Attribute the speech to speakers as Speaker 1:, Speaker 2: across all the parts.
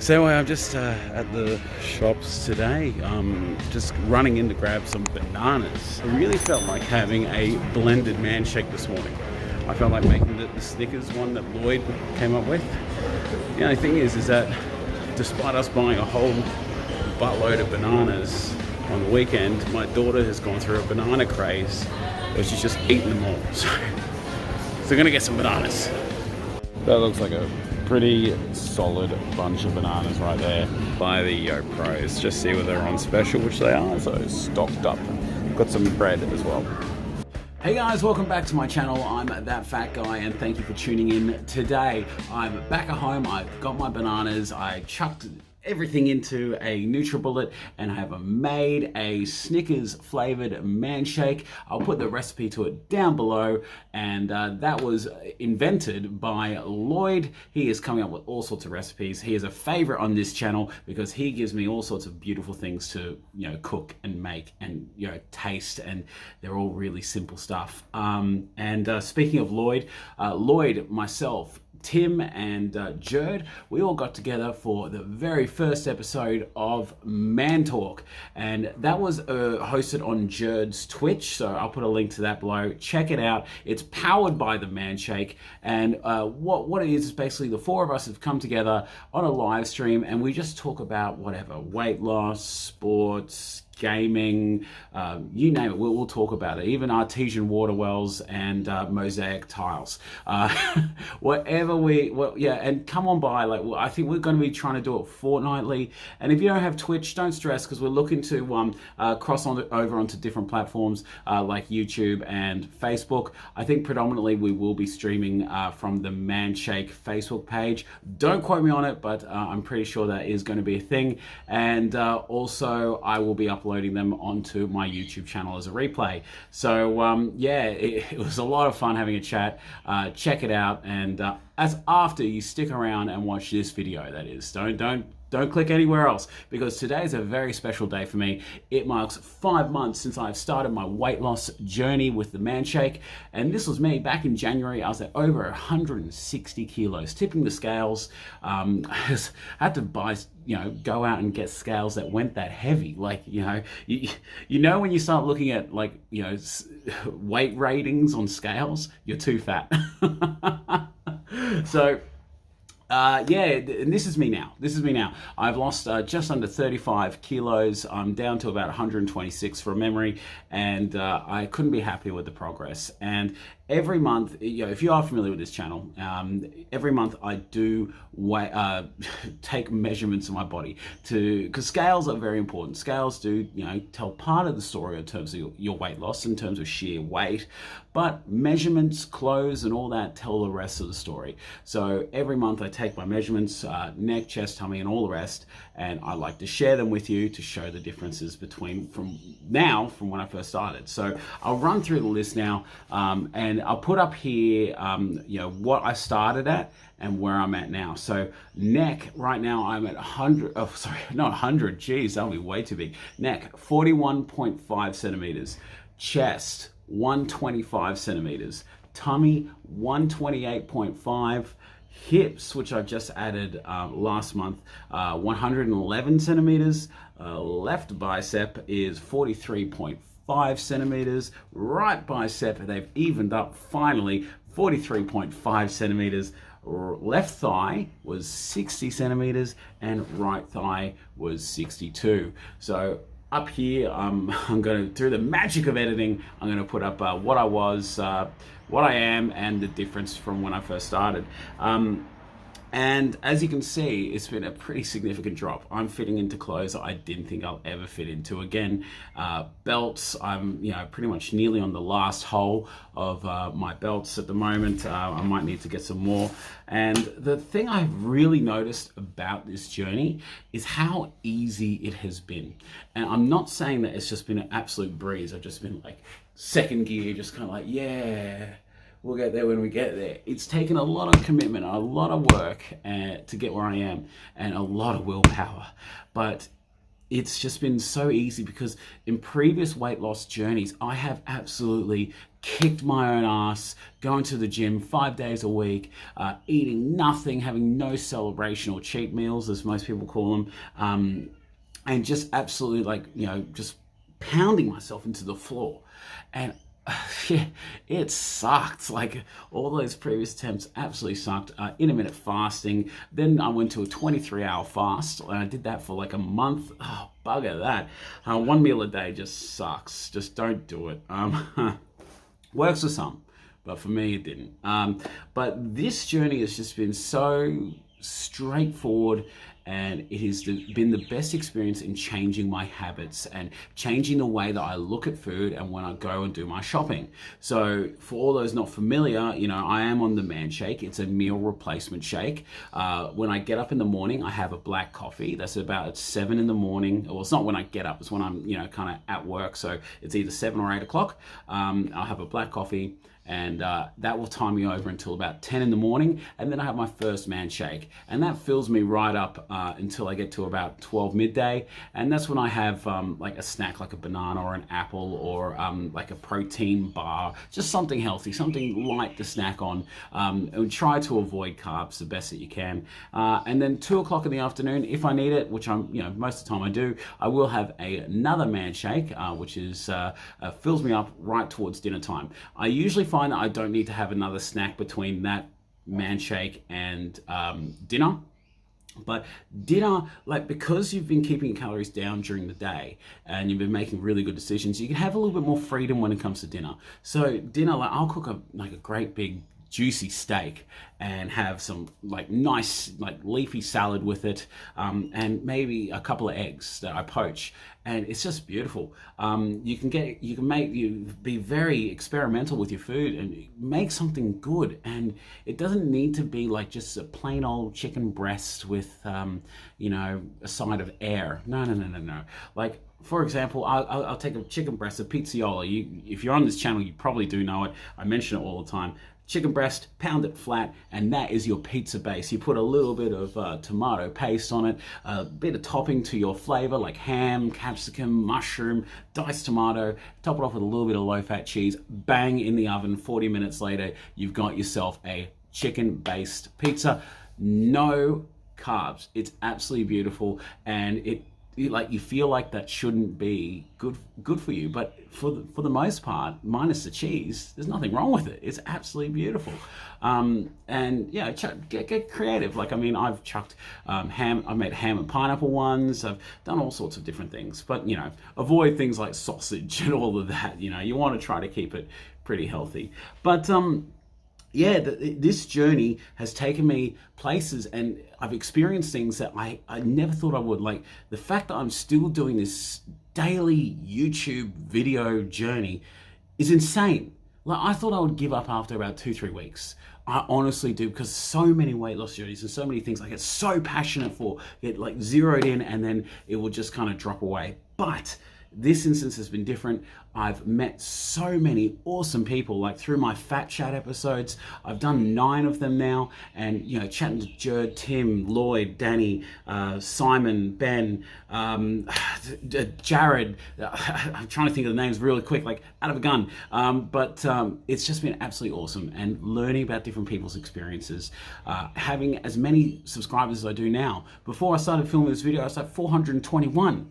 Speaker 1: So I'm just at the shops today, just running in to grab some bananas. I really felt like having a blended man shake this morning. I felt like making the Snickers one that Lloyd came up with. The only thing is that despite us buying a whole buttload of bananas on the weekend, my daughter has gone through a banana craze where she's just eaten them all. So we're gonna get some bananas. That looks like a pretty solid bunch of bananas right there by the Yo Pros. Just see whether they're on special, which they are, so stocked up. Got some bread as well. Hey guys, welcome back to my channel. I'm That Fat Guy and thank you for tuning in today. I'm back at home, I've got my bananas, I chucked everything into a NutriBullet and I have made a Snickers flavored man shake. I'll put the recipe to it down below, and that was invented by Lloyd. He is coming up with all sorts of recipes. He is a favorite on this channel because he gives me all sorts of beautiful things to cook and make and taste, and they're all really simple stuff. Speaking of Lloyd, myself, Tim and JURD, we all got together for the very first episode of Man Talk, and that was hosted on JURD's Twitch, so I'll put a link to that below. Check it out. It's powered by the Man Shake, and what it is basically the four of us have come together on a live stream and we just talk about whatever, weight loss, sports, gaming, you name it, we'll talk about it. Even artesian water wells and mosaic tiles. And come on by. I think we're going to be trying to do it fortnightly. And if you don't have Twitch, don't stress, because we're looking to cross over onto different platforms like YouTube and Facebook. I think predominantly we will be streaming from the Man Shake Facebook page. Don't quote me on it, but I'm pretty sure that is going to be a thing. And also I will be uploading them onto my YouTube channel as a replay. So it was a lot of fun having a chat. Check it out, and as after you stick around and watch this video, that is. Don't click anywhere else, because today is a very special day for me. It marks 5 months since I've started my weight loss journey with the Man Shake, and this was me back in January. I was at over 160 kilos, tipping the scales. I had to buy, go out and get scales that went that heavy. When you start looking at weight ratings on scales, you're too fat. So. And this is me now. I've lost just under 35 kilos. I'm down to about 126 from memory, and I couldn't be happier with the progress. And every month, if you are familiar with this channel, every month I do take measurements of my body because scales are very important. Scales do, tell part of the story in terms of your weight loss, in terms of sheer weight, but measurements, clothes, and all that tell the rest of the story. So every month I take my measurements, neck, chest, tummy, and all the rest, and I like to share them with you to show the differences from when I first started. So I'll run through the list now, and I'll put up here, what I started at and where I'm at now. So neck, right now I'm at 100, oh sorry, not 100, geez, that'll be way too big. Neck, 41.5 centimeters. Chest, 125 centimeters. Tummy, 128.5. Hips, which I've just added last month, 111 centimeters. Left bicep is 43.5 centimeters. Right bicep, they've evened up finally, 43.5 centimeters. Left thigh was 60 centimeters and right thigh was 62. So up here, I'm going to, through the magic of editing, I'm going to put up what I was, what I am, and the difference from when I first started. And as you can see, it's been a pretty significant drop. I'm fitting into clothes I didn't think I'll ever fit into again. Belts, I'm pretty much nearly on the last hole of my belts at the moment. I might need to get some more. And the thing I've really noticed about this journey is how easy it has been. And I'm not saying that it's just been an absolute breeze. I've just been like second gear, just kind of like, yeah, we'll get there when we get there. It's taken a lot of commitment, a lot of work to get where I am, and a lot of willpower. But it's just been so easy because in previous weight loss journeys, I have absolutely kicked my own ass, going to the gym 5 days a week, eating nothing, having no celebration or cheat meals, as most people call them, and just absolutely like, just pounding myself into the floor. And yeah, it sucked. Like, all those previous attempts absolutely sucked. Intermittent fasting. Then I went to a 23-hour fast, and I did that for like a month. Oh, bugger that. 1 meal a day just sucks. Just don't do it. Works for some, but for me it didn't. But this journey has just been so straightforward, and it has been the best experience in changing my habits and changing the way that I look at food and when I go and do my shopping. So for all those not familiar, I am on the Man Shake. It's a meal replacement shake. When I get up in the morning, I have a black coffee. That's about at 7 in the morning. Well, it's not when I get up, it's when I'm, kind of at work. So it's either 7 or 8 o'clock. I'll have a black coffee, and that will time me over until about 10 in the morning, and then I have my first Man Shake, and that fills me right up until I get to about 12 midday, and that's when I have like a snack, like a banana or an apple, or like a protein bar, just something healthy, something light to snack on, and try to avoid carbs the best that you can. And then 2 o'clock in the afternoon, if I need it, which I'm, most of the time I do, I will have another Man Shake, which is fills me up right towards dinner time. I usually find that I don't need to have another snack between that Man Shake and dinner. But dinner, like, because you've been keeping calories down during the day and you've been making really good decisions, you can have a little bit more freedom when it comes to dinner. So dinner, like, I'll cook a great big juicy steak and have some like nice like leafy salad with it, and maybe a couple of eggs that I poach, and it's just beautiful. You can be very experimental with your food and make something good, and it doesn't need to be like just a plain old chicken breast with a side of air. No. Like, for example, I'll take a chicken breast, a pizziola. If you're on this channel, you probably do know it. I mention it all the time. Chicken breast, pound it flat, and that is your pizza base. You put a little bit of tomato paste on it, a bit of topping to your flavor, like ham, capsicum, mushroom, diced tomato, top it off with a little bit of low-fat cheese, bang, in the oven. 40 minutes later, you've got yourself a chicken-based pizza. No carbs. It's absolutely beautiful, and you feel like that shouldn't be good for you, but for the most part, minus the cheese, there's nothing wrong with it. It's absolutely beautiful. And yeah, get creative. Like, I mean, I've chucked ham. I've made ham and pineapple ones. I've done all sorts of different things, but avoid things like sausage and all of that. You want to try to keep it pretty healthy. But yeah, this journey has taken me places, and I've experienced things that I never thought I would. Like, the fact that I'm still doing this daily YouTube video journey is insane. Like, I thought I would give up after about 2-3 weeks. I honestly do, because so many weight loss journeys and so many things I get so passionate for, get like zeroed in, and then it will just kind of drop away. But this instance has been different. I've met so many awesome people, like through my Fat Chat episodes. I've done 9 of them now, and chatting to JURD, Tim, Lloyd, Danny, Simon, Ben, Jared. I'm trying to think of the names really quick, like out of a gun. But it's just been absolutely awesome, and learning about different people's experiences. Having as many subscribers as I do now. Before I started filming this video, I was like 421.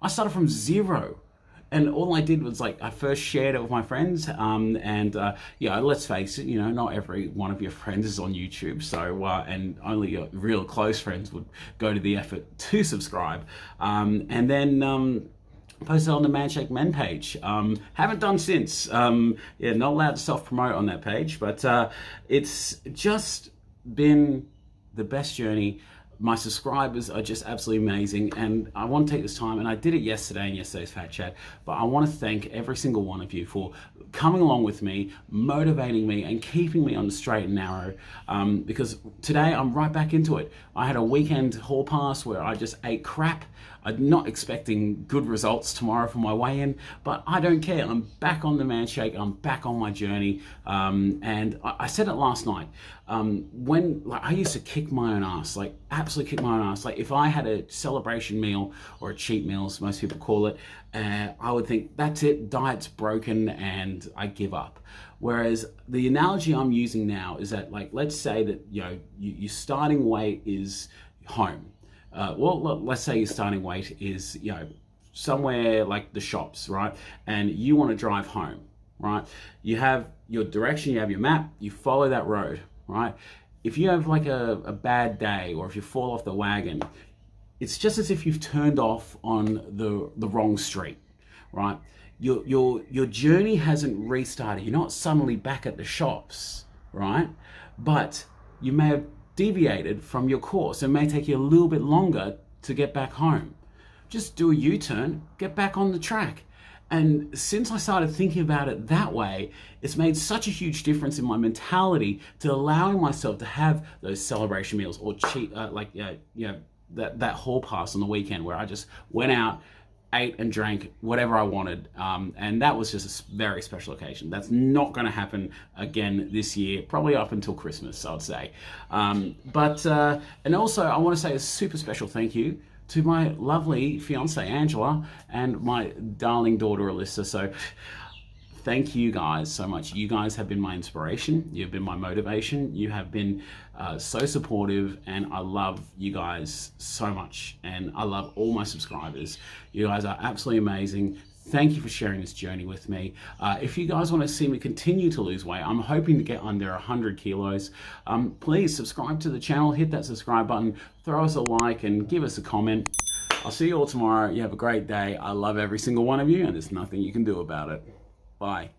Speaker 1: I started from 0, and all I did was, like, I first shared it with my friends, and let's face it, not every one of your friends is on YouTube, so and only your real close friends would go to the effort to subscribe, and then posted on the Man Shake Men page. Haven't done since. Not allowed to self-promote on that page, but it's just been the best journey. My subscribers are just absolutely amazing, and I want to take this time, and I did it yesterday in yesterday's Fat Chat, but I want to thank every single one of you for coming along with me, motivating me, and keeping me on the straight and narrow, because today I'm right back into it. I had a weekend hall pass where I just ate crap. I'm not expecting good results tomorrow for my weigh-in, but I don't care. I'm back on the Man Shake. I'm back on my journey. And I said it last night. When I used to kick my own ass, like absolutely absolutely kicked my own ass. Like if I had a celebration meal or a cheat meal, as most people call it, I would think that's it, diet's broken and I give up. Whereas the analogy I'm using now is that, like, let's say that, you know, your starting weight is home. Well, let's say your starting weight is, you know, somewhere like the shops, right? And you want to drive home, right? You have your direction, you have your map, you follow that road, right? If you have like a bad day, or if you fall off the wagon, it's just as if you've turned off on the wrong street, right? Your journey hasn't restarted. You're not suddenly back at the shops, right? But you may have deviated from your course. It may take you a little bit longer to get back home. Just do a U-turn, get back on the track. And since I started thinking about it that way, it's made such a huge difference in my mentality to allowing myself to have those celebration meals or cheat, that hall pass on the weekend where I just went out, ate and drank whatever I wanted. And that was just a very special occasion. That's not going to happen again this year, probably up until Christmas, I'd say. And also I want to say a super special thank you to my lovely fiance Angela and my darling daughter Alyssa. So thank you guys so much. You guys have been my inspiration. You've been my motivation. You have been so supportive, and I love you guys so much. And I love all my subscribers. You guys are absolutely amazing. Thank you for sharing this journey with me. If you guys want to see me continue to lose weight, I'm hoping to get under 100 kilos. Please subscribe to the channel, hit that subscribe button, throw us a like and give us a comment. I'll see you all tomorrow. You have a great day. I love every single one of you, and there's nothing you can do about it. Bye.